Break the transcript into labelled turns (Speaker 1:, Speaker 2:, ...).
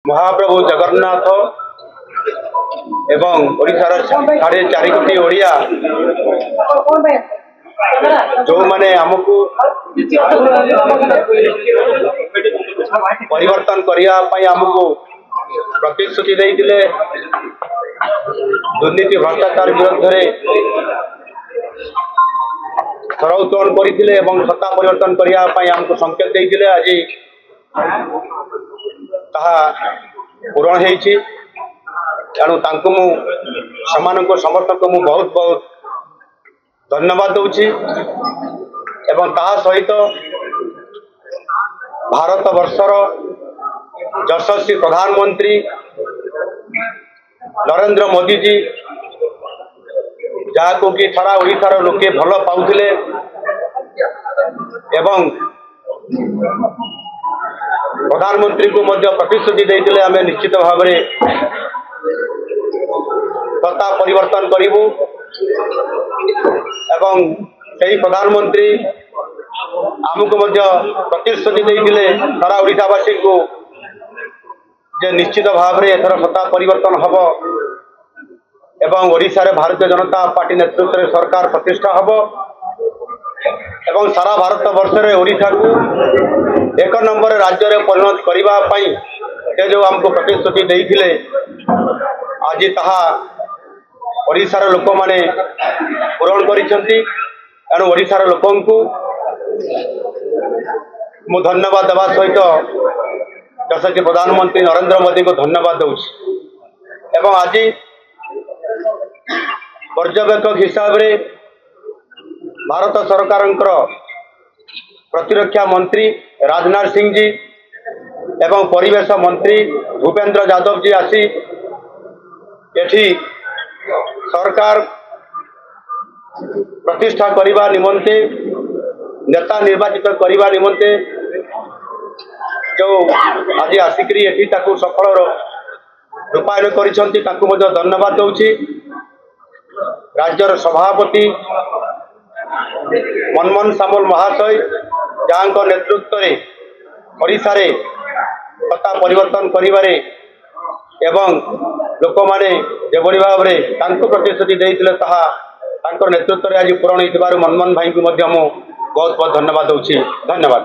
Speaker 1: महाप्रभु जगन्नाथ एवं ओडिशार 4.5 कोटी ओडिया जो माने हमको परिवर्तन करने हमको प्रतिश्रुति देते दुर्नीति भ्रष्टाचार विरुद्ध स्वर उत्तोलन करते सत्ता परिवर्तन करने हमको संकेत देते आज ताहा पूरण होती तेणु मु समर्थक मु बहुत बहुत धन्यवाद दूची एवं ता सहित भारत वर्षर यशस्वी प्रधानमंत्री नरेंद्र मोदी जी जहाँ कि सारा ओडिशार लोके भल पाउथिले एवं प्रधानमंत्री को मध्य प्रतिश्रुति देते आम निश्चित भाव सत्ता परिवर्तन करूँ एवं से प्रधानमंत्री आमको मध्य प्रतिश्रुति देते सारा ओडिशावासी को जे निश्चित भाव में एथर सत्ता परिवर्तन हम एवं ओडिशा रे भारतीय जनता पार्टी नेतृत्व सरकार प्रतिष्ठा हम एवं सारा भारत वर्ष में ओडिशा को 1 नंबर राज्य में परिणत करने जो आमको प्रतिश्रुति देते आज ताहा ओडिशार लोक माने पूरण करिसेंती एणु ओडिशार लोकन को मु धन्यवाद देवा सहित यशस्वी प्रधानमंत्री नरेंद्र मोदी को धन्यवाद दूची एवं आज पर्यवेक्षक हिसाब रे भारत सरकार प्रतिरक्षा मंत्री राजनाथ सिंह जी एवं परिवेश मंत्री भूपेंद्र यादव जी आसी एठी सरकार प्रतिष्ठा करने निमंते नेता निर्वाचित करने निमंते जो आज आसिकी एठी ताकू सफल रूपायन करिसेंती ताकू मध्य धन्यवाद दूची राज्यर सभापति मनमोहन सामल महाशय जहाँ नेतृत्व में ओडिशा रे सत्ता परिवर्तन करिबारे एवं लोक माने जेभली भाव में प्रतिश्रुति देते नेतृत्व में आज पूरण होइथिबारु मनमोहन भाई को मध्य बहुत बहुत धन्यवाद दूची। धन्यवाद।